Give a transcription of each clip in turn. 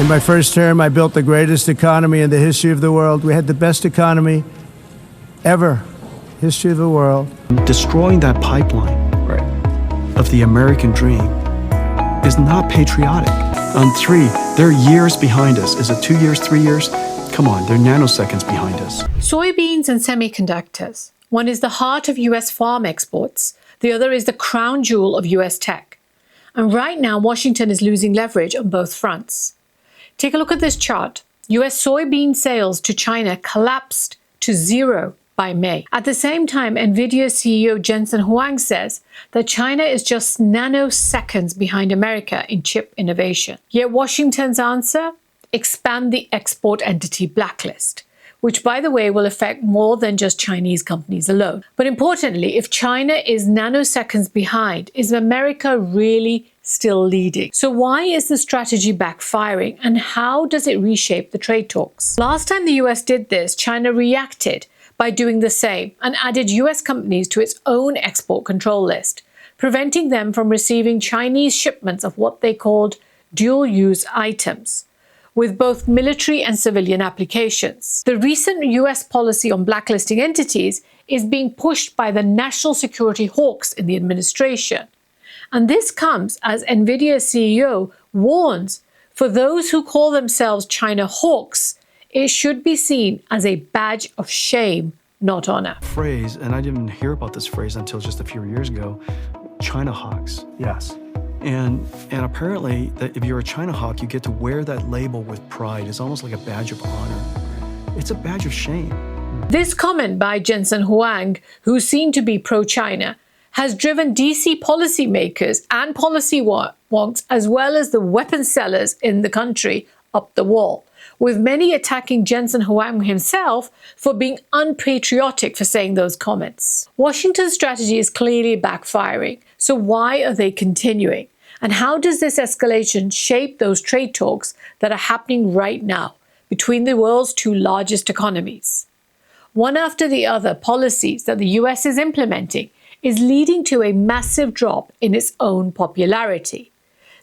In my first term, I built the greatest economy in the history of the world. We had the best economy ever, history of the world. Destroying that pipeline of the American dream is not patriotic. On three, they're years behind us. Is it 2 years, 3 years? Come on, they're nanoseconds behind us. Soybeans and semiconductors. One is the heart of US farm exports. The other is the crown jewel of US tech. And right now, Washington is losing leverage on both fronts. Take a look at this chart. US soybean sales to China collapsed to zero by May. At the same time, Nvidia CEO Jensen Huang says that China is just nanoseconds behind America in chip innovation. Yet Washington's answer? Expand the export entity blacklist, which, by the way, will affect more than just Chinese companies alone. But importantly, if China is nanoseconds behind, is America really still leading? So why is the strategy backfiring, and how does it reshape the trade talks? Last time the US did this, China reacted by doing the same and added US companies to its own export control list, preventing them from receiving Chinese shipments of what they called dual-use items, with both military and civilian applications. The recent US policy on blacklisting entities is being pushed by the national security hawks in the administration. And this comes as Nvidia CEO warns, for those who call themselves China hawks, it should be seen as a badge of shame, not honor. Phrase, and I didn't hear about this phrase until just a few years ago, China hawks. Yes. And apparently, that if you're a China hawk, you get to wear that label with pride. It's almost like a badge of honor. It's a badge of shame. This comment by Jensen Huang, who's seen to be pro-China, has driven DC policymakers and policy wonks, as well as the weapons sellers in the country, up the wall, with many attacking Jensen Huang himself for being unpatriotic for saying those comments. Washington's strategy is clearly backfiring. So why are they continuing? And how does this escalation shape those trade talks that are happening right now between the world's two largest economies? One after the other, policies that the US is implementing is leading to a massive drop in its own popularity.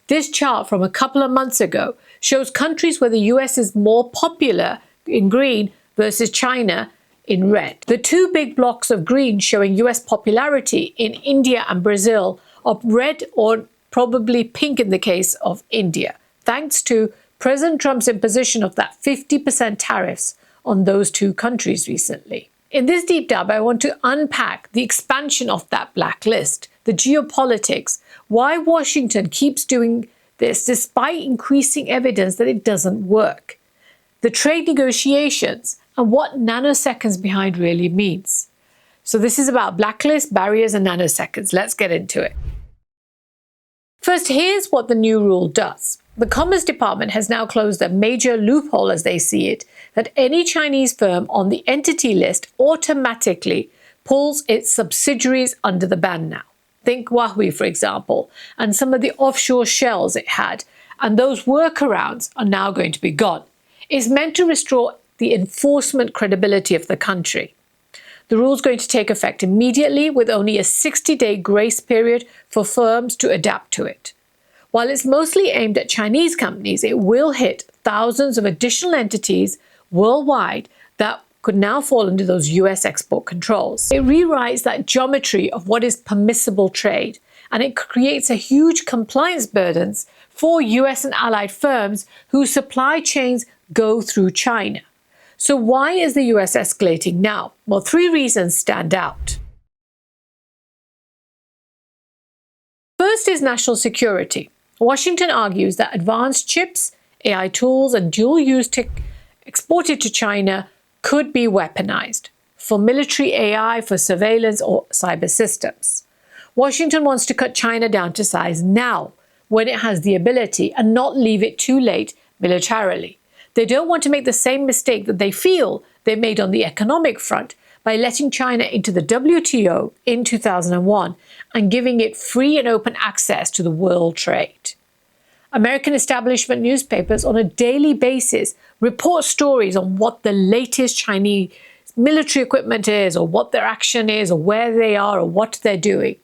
This chart from a couple of months ago shows countries where the US is more popular in green versus China in red. The two big blocks of green showing US popularity in India and Brazil are red or probably pink in the case of India, thanks to President Trump's imposition of that 50% tariffs on those two countries recently. In this deep dive, I want to unpack the expansion of that blacklist, the geopolitics, why Washington keeps doing this despite increasing evidence that it doesn't work, the trade negotiations, and what nanoseconds behind really means. So this is about blacklists, barriers, and nanoseconds. Let's get into it. First, here's what the new rule does. The Commerce Department has now closed a major loophole, as they see it, that any Chinese firm on the entity list automatically pulls its subsidiaries under the ban now. Think Huawei, for example, and some of the offshore shells it had, and those workarounds are now going to be gone. It's meant to restore the enforcement credibility of the country. The rule is going to take effect immediately, with only a 60-day grace period for firms to adapt to it. While it's mostly aimed at Chinese companies, it will hit thousands of additional entities worldwide that could now fall under those US export controls. It rewrites that geometry of what is permissible trade, and it creates a huge compliance burdens for US and allied firms whose supply chains go through China. So why is the US escalating now? Well, 3 reasons stand out. First is national security. Washington argues that advanced chips, AI tools, and dual-use tech exported to China could be weaponized for military AI, for surveillance, or cyber systems. Washington wants to cut China down to size now, when it has the ability, and not leave it too late militarily. They don't want to make the same mistake that they feel they made on the economic front by letting China into the WTO in 2001 and giving it free and open access to the world trade. American establishment newspapers on a daily basis report stories on what the latest Chinese military equipment is, or what their action is, or where they are, or what they're doing.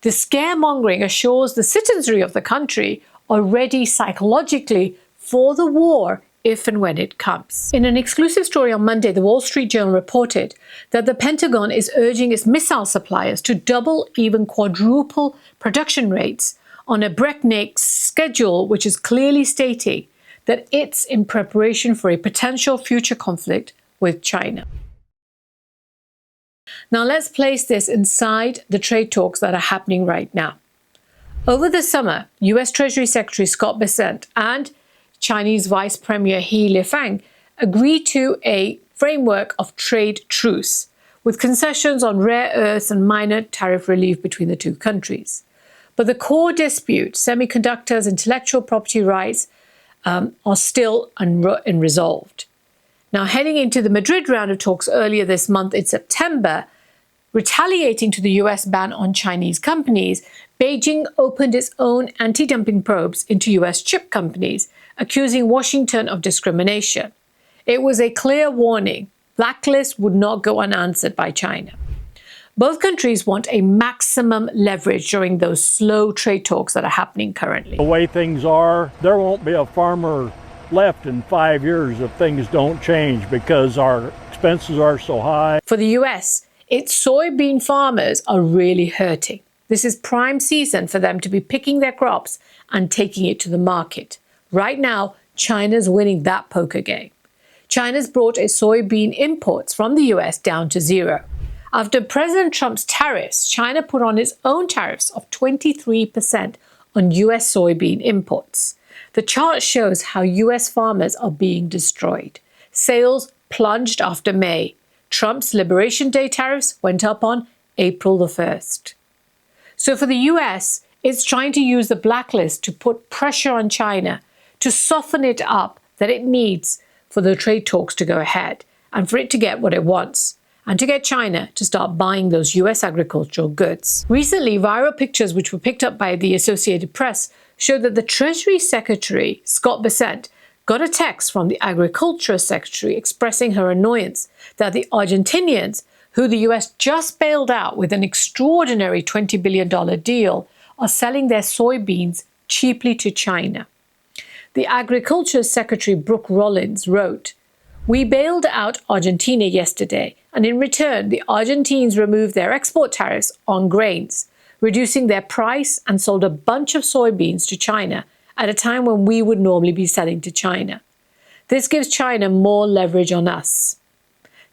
The scaremongering assures the citizenry of the country already psychologically for the war if and when it comes. In an exclusive story on Monday, the Wall Street Journal reported that the Pentagon is urging its missile suppliers to double, even quadruple production rates on a breakneck schedule, which is clearly stating that it's in preparation for a potential future conflict with China. Now let's place this inside the trade talks that are happening right now. Over the summer, US Treasury Secretary Scott Bessent and Chinese Vice Premier He Lifeng agreed to a framework of trade truce, with concessions on rare earths and minor tariff relief between the two countries. But the core dispute, semiconductors, intellectual property rights, are still unresolved. Now, heading into the Madrid round of talks earlier this month in September, retaliating to the US ban on Chinese companies, Beijing opened its own anti-dumping probes into US chip companies, accusing Washington of discrimination. It was a clear warning. Blacklists would not go unanswered by China. Both countries want a maximum leverage during those slow trade talks that are happening currently. The way things are, there won't be a farmer left in 5 years if things don't change because our expenses are so high. For the US, its soybean farmers are really hurting. This is prime season for them to be picking their crops and taking it to the market. Right now, China's winning that poker game. China's brought its soybean imports from the US down to zero. After President Trump's tariffs, China put on its own tariffs of 23% on US soybean imports. The chart shows how US farmers are being destroyed. Sales plunged after May. Trump's Liberation Day tariffs went up on April the 1st. So for the US, it's trying to use the blacklist to put pressure on China to soften it up that it needs for the trade talks to go ahead and for it to get what it wants and to get China to start buying those US agricultural goods. Recently, viral pictures which were picked up by the Associated Press showed that the Treasury Secretary, Scott Bessent, got a text from the Agriculture Secretary expressing her annoyance that the Argentinians, who the US just bailed out with an extraordinary $20 billion deal, are selling their soybeans cheaply to China. The Agriculture Secretary Brooke Rollins wrote, "We bailed out Argentina yesterday, and in return, the Argentines removed their export tariffs on grains, reducing their price and sold a bunch of soybeans to China at a time when we would normally be selling to China. This gives China more leverage on us."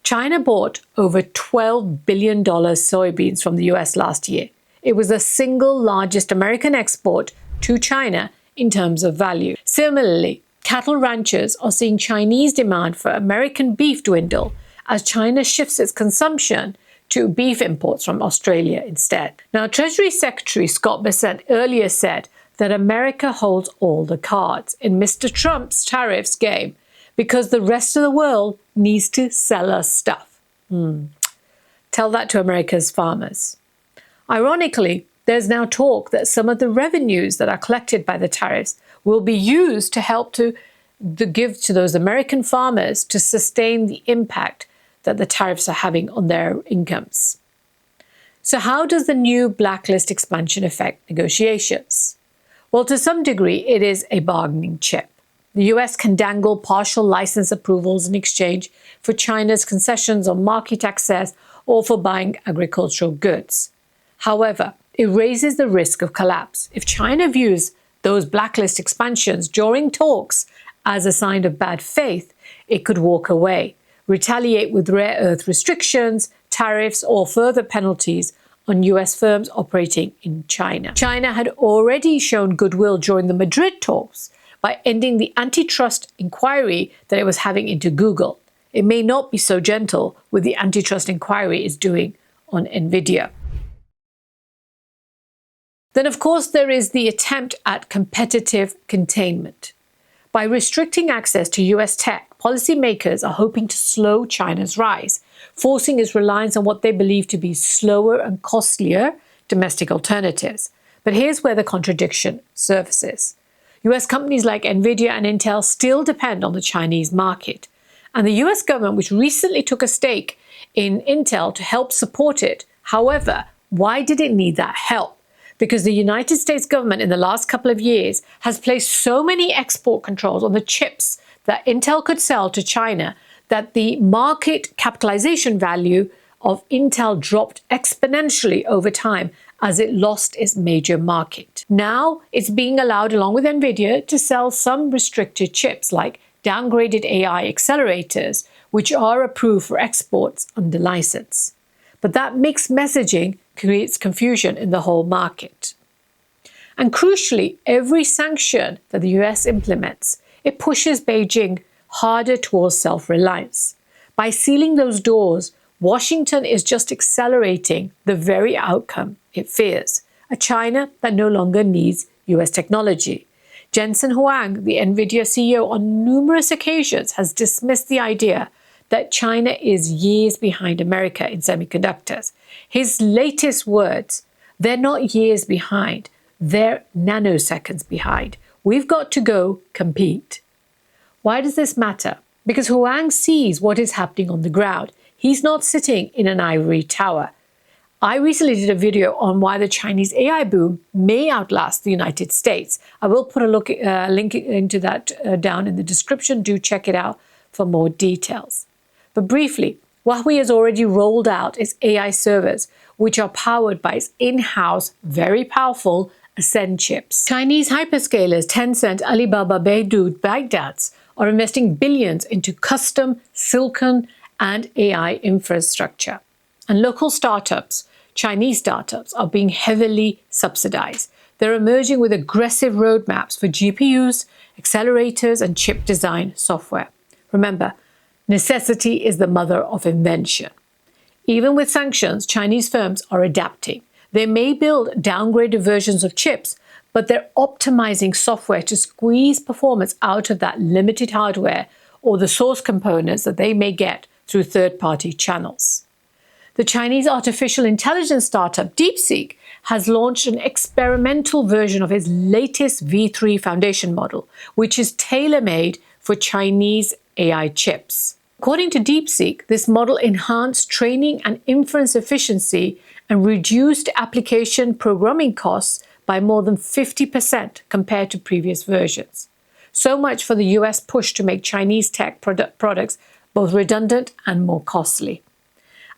China bought over $12 billion soybeans from the US last year. It was the single largest American export to China in terms of value. Similarly, cattle ranchers are seeing Chinese demand for American beef dwindle as China shifts its consumption to beef imports from Australia instead. Now, Treasury Secretary Scott Bessent earlier said that America holds all the cards in Mr. Trump's tariffs game because the rest of the world needs to sell us stuff. Tell that to America's farmers. Ironically, there's now talk that some of the revenues that are collected by the tariffs will be used to help to give to those American farmers to sustain the impact that the tariffs are having on their incomes. So how does the new blacklist expansion affect negotiations? Well, to some degree, it is a bargaining chip. The US can dangle partial license approvals in exchange for China's concessions on market access or for buying agricultural goods. However, it raises the risk of collapse. If China views those blacklist expansions during talks as a sign of bad faith, it could walk away, retaliate with rare earth restrictions, tariffs, or further penalties on US firms operating in China. China had already shown goodwill during the Madrid talks by ending the antitrust inquiry that it was having into Google. It may not be so gentle with the antitrust inquiry it's doing on Nvidia. Then, of course, there is the attempt at competitive containment. By restricting access to US tech, policymakers are hoping to slow China's rise, forcing its reliance on what they believe to be slower and costlier domestic alternatives. But here's where the contradiction surfaces. US companies like Nvidia and Intel still depend on the Chinese market. And the US government, which recently took a stake in Intel to help support it, however, why did it need that help? because the United States government in the last couple of years has placed so many export controls on the chips that Intel could sell to China that the market capitalization value of Intel dropped exponentially over time as it lost its major market. Now it's being allowed, along with Nvidia, to sell some restricted chips like downgraded AI accelerators, which are approved for exports under license. But that mixed messaging creates confusion in the whole market. And crucially, every sanction that the US implements, it pushes Beijing harder towards self-reliance. By sealing those doors, Washington is just accelerating the very outcome it fears, a China that no longer needs US technology. Jensen Huang, the Nvidia CEO, on numerous occasions has dismissed the idea that China is years behind America in semiconductors. His latest words, they're not years behind, they're nanoseconds behind. We've got to go compete. Why does this matter? Because Huang sees what is happening on the ground. He's not sitting in an ivory tower. I recently did a video on why the Chinese AI boom may outlast the United States. I will put a link into that down in the description. Do check it out for more details. But briefly, Huawei has already rolled out its AI servers, which are powered by its in-house, very powerful Ascend chips. Chinese hyperscalers Tencent, Alibaba, Baidu, ByteDance are investing billions into custom silicon and AI infrastructure. And local startups, Chinese startups, are being heavily subsidized. They're emerging with aggressive roadmaps for GPUs, accelerators, and chip design software. Remember, necessity is the mother of invention. Even with sanctions, Chinese firms are adapting. They may build downgraded versions of chips, but they're optimizing software to squeeze performance out of that limited hardware or the source components that they may get through third-party channels. The Chinese artificial intelligence startup DeepSeek has launched an experimental version of its latest V3 foundation model, which is tailor-made for Chinese AI chips. According to DeepSeek, this model enhanced training and inference efficiency and reduced application programming costs by more than 50% compared to previous versions. So much for the US push to make Chinese tech products both redundant and more costly.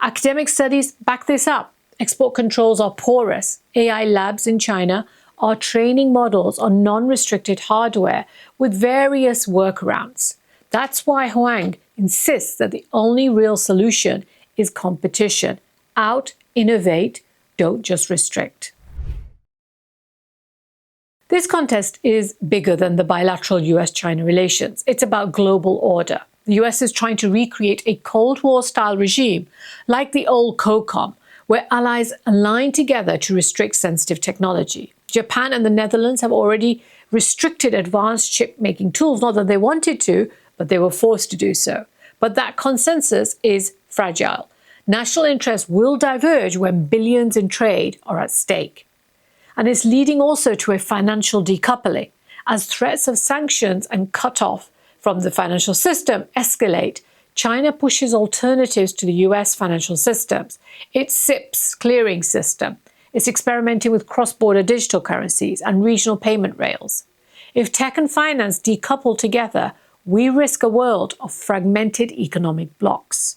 Academic studies back this up. Export controls are porous. AI labs in China are training models on non-restricted hardware with various workarounds. That's why Huang insists that the only real solution is competition. Out, innovate, don't just restrict. This contest is bigger than the bilateral US-China relations. It's about global order. The US is trying to recreate a Cold War-style regime like the old COCOM, where allies align together to restrict sensitive technology. Japan and the Netherlands have already restricted advanced chip-making tools, not that they wanted to, but they were forced to do so. But that consensus is fragile. National interests will diverge when billions in trade are at stake. And it's leading also to a financial decoupling. As threats of sanctions and cut-off from the financial system escalate, China pushes alternatives to the US financial systems. Its SIPS clearing system. It's experimenting with cross-border digital currencies and regional payment rails. If tech and finance decouple together, we risk a world of fragmented economic blocs.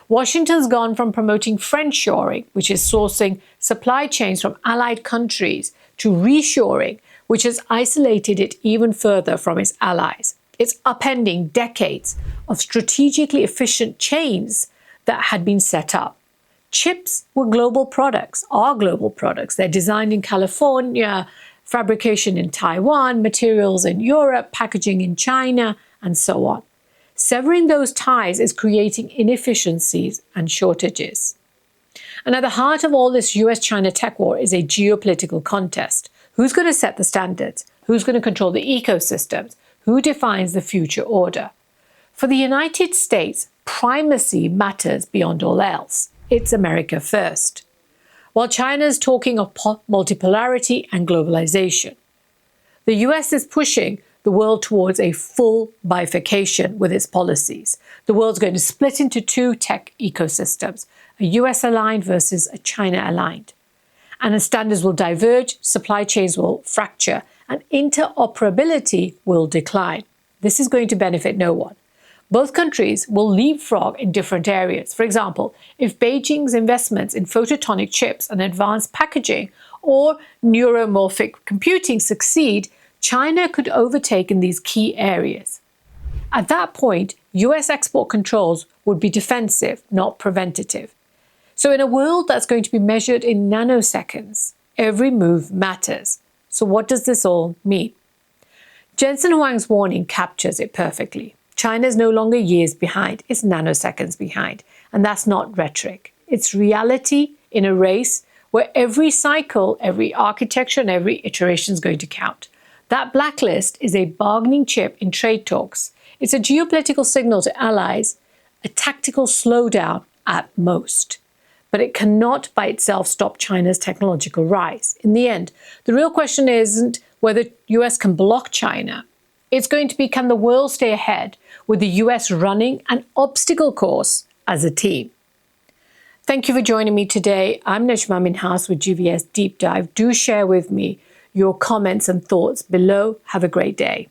Washington's gone from promoting friendshoring, which is sourcing supply chains from allied countries, to reshoring, which has isolated it even further from its allies. It's upending decades of strategically efficient chains that had been set up. Chips were global products, are global products. They're designed in California, fabrication in Taiwan, materials in Europe, packaging in China, and so on. Severing those ties is creating inefficiencies and shortages. And at the heart of all this US-China tech war is a geopolitical contest. Who's going to set the standards? Who's going to control the ecosystems? Who defines the future order? For the United States, primacy matters beyond all else. It's America first. While China is talking of multipolarity and globalization, the US is pushing the world towards a full bifurcation with its policies. The world's going to split into two tech ecosystems, a US-aligned versus a China-aligned. And as standards will diverge, supply chains will fracture, and interoperability will decline. This is going to benefit no one. Both countries will leapfrog in different areas. For example, if Beijing's investments in photonic chips and advanced packaging or neuromorphic computing succeed, China could overtake in these key areas. At that point, US export controls would be defensive, not preventative. So in a world that's going to be measured in nanoseconds, every move matters. So what does this all mean? Jensen Huang's warning captures it perfectly. China is no longer years behind, it's nanoseconds behind. And that's not rhetoric. It's reality in a race where every cycle, every architecture, and every iteration is going to count. That blacklist is a bargaining chip in trade talks. It's a geopolitical signal to allies, a tactical slowdown at most. But it cannot by itself stop China's technological rise. In the end, the real question isn't whether the US can block China. It's going to be, can the world stay ahead with the US running an obstacle course as a team? Thank you for joining me today. I'm Najma Minhas with GVS Deep Dive. Do share with me your comments and thoughts below. Have a great day.